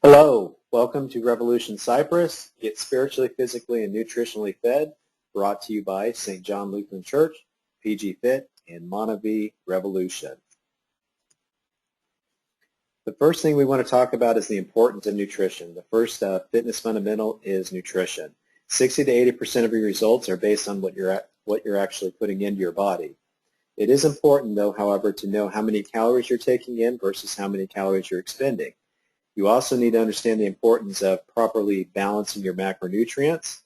Hello, welcome to RVLution Cypress. Get spiritually, physically, and nutritionally fed. Brought to you by St. John Lutheran Church, PG Fit, and Monavie RVLution. The first thing we want to talk about is the importance of nutrition. The first fitness fundamental is nutrition. 60 to 80% of your results are based on what you're actually putting into your body. It is important, though, however, to know how many calories you're taking in versus how many calories you're expending. You also need to understand the importance of properly balancing your macronutrients.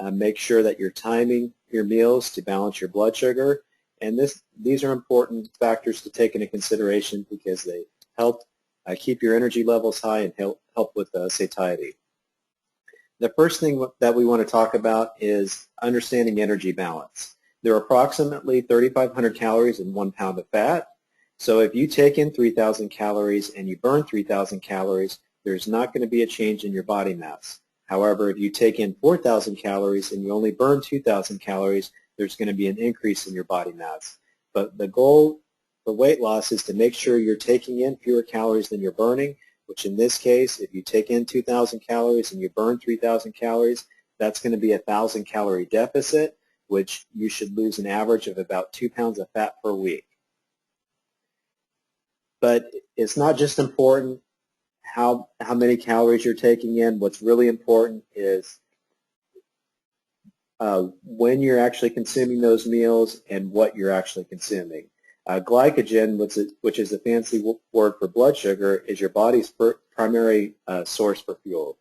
Make sure that you're timing your meals to balance your blood sugar. And these are important factors to take into consideration because they help keep your energy levels high and help with satiety. The first thing that we want to talk about is understanding energy balance. There are approximately 3,500 calories in 1 pound of fat. So if you take in 3,000 calories and you burn 3,000 calories, there's not going to be a change in your body mass. However, if you take in 4,000 calories and you only burn 2,000 calories, there's going to be an increase in your body mass. But the goal for weight loss is to make sure you're taking in fewer calories than you're burning, which in this case, if you take in 2,000 calories and you burn 3,000 calories, that's going to be a 1,000 calorie deficit, which you should lose an average of about 2 pounds of fat per week. But it's not just important how many calories you're taking in. What's really important is when you're actually consuming those meals and what you're actually consuming. Glycogen, which is a fancy word for blood sugar, is your body's primary source for fuel.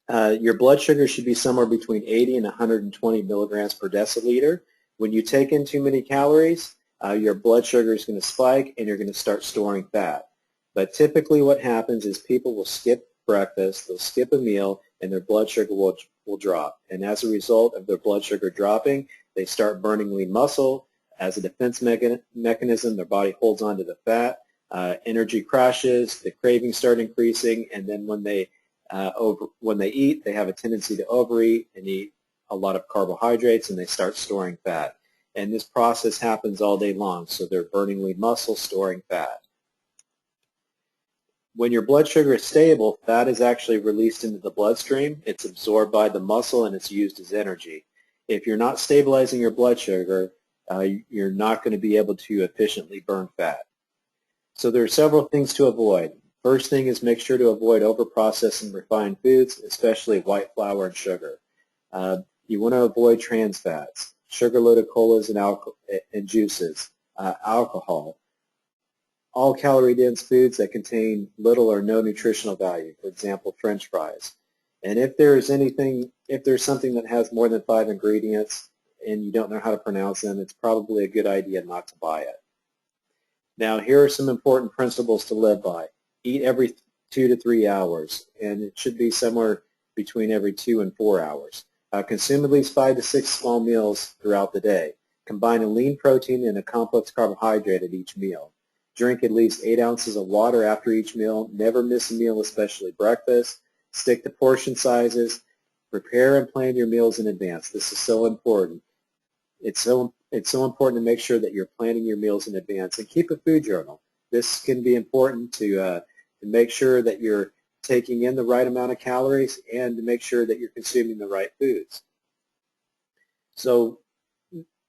Your blood sugar should be somewhere between 80 and 120 milligrams per deciliter. When you take in too many calories, your blood sugar is going to spike and you're going to start storing fat. But typically what happens is people will skip breakfast, they'll skip a meal, and their blood sugar will drop. And as a result of their blood sugar dropping, they start burning lean muscle. As a defense mechanism, their body holds on to the fat. Energy crashes, the cravings start increasing, and then when they eat, they have a tendency to overeat and eat a lot of carbohydrates, and they start storing fat. And this process happens all day long, so they're burning lean muscle, storing fat. When your blood sugar is stable, fat is actually released into the bloodstream. It's absorbed by the muscle and it's used as energy. If you're not stabilizing your blood sugar, you're not going to be able to efficiently burn fat. So there are several things to avoid. First thing is make sure to avoid overprocessed and refined foods, especially white flour and sugar. You want to avoid trans fats, sugar-loaded colas and juices, alcohol, all calorie-dense foods that contain little or no nutritional value, for example, French fries. And if there's something that has more than 5 ingredients and you don't know how to pronounce them, it's probably a good idea not to buy it. Now, here are some important principles to live by. Eat every 2 to 3 hours, and it should be somewhere between every 2 and 4 hours. Consume at least 5 to 6 small meals throughout the day. Combine a lean protein and a complex carbohydrate at each meal. Drink at least 8 ounces of water after each meal. Never miss a meal, especially breakfast. Stick to portion sizes. Prepare and plan your meals in advance. This is so important. It's so important to make sure that you're planning your meals in advance. And keep a food journal. This can be important to make sure that you're taking in the right amount of calories and to make sure that you're consuming the right foods. So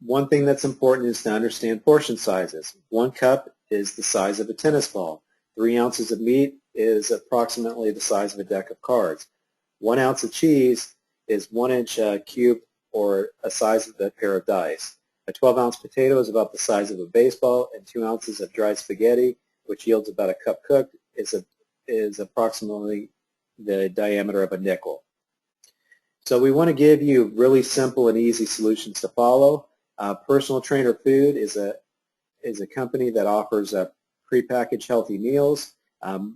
one thing that's important is to understand portion sizes. 1 cup is the size of a tennis ball. 3 ounces of meat is approximately the size of a deck of cards. 1 ounce of cheese is 1-inch cube or a size of a pair of dice. A 12-ounce potato is about the size of a baseball, and 2 ounces of dried spaghetti, which yields about a cup cooked, is approximately the diameter of a nickel. So we want to give you really simple and easy solutions to follow. Personal Trainer Food is a company that offers prepackaged healthy meals.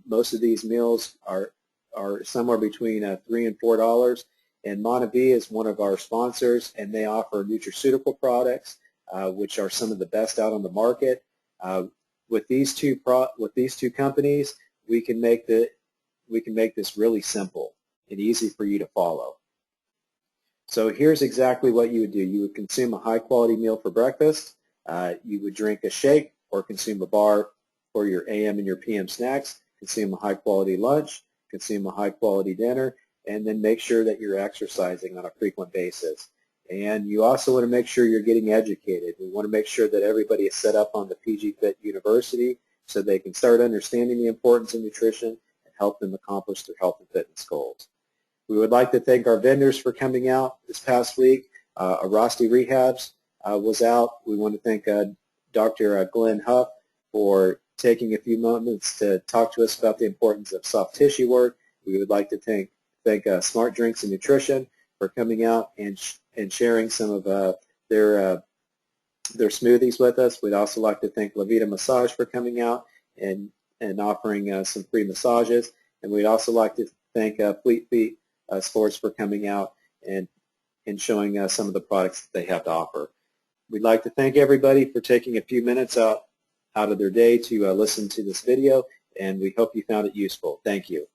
Most of these meals are somewhere between $3 and $4. And Monavie is one of our sponsors, and they offer nutraceutical products, which are some of the best out on the market. With these two companies, we can make this really simple and easy for you to follow. So here's exactly what you would do. You would consume a high-quality meal for breakfast. You would drink a shake or consume a bar for your AM and your PM snacks. consume a high-quality lunch, consume a high-quality dinner, and then make sure that you're exercising on a frequent basis. And you also want to make sure you're getting educated. We want to make sure that everybody is set up on the PG Fit University so they can start understanding the importance of nutrition and help them accomplish their health and fitness goals. We would like to thank our vendors for coming out this past week. Rosti Rehabs was out. We want to thank Dr. Glenn Huff for taking a few moments to talk to us about the importance of soft tissue work. We would like to thank Smart Drinks and Nutrition for coming out and sharing some of their smoothies with us. We'd also like to thank La Vida Massage for coming out and offering some free massages. And we'd also like to thank Fleet Feet Sports for coming out and showing some of the products that they have to offer. We'd like to thank everybody for taking a few minutes out of their day to listen to this video, and we hope you found it useful. Thank you.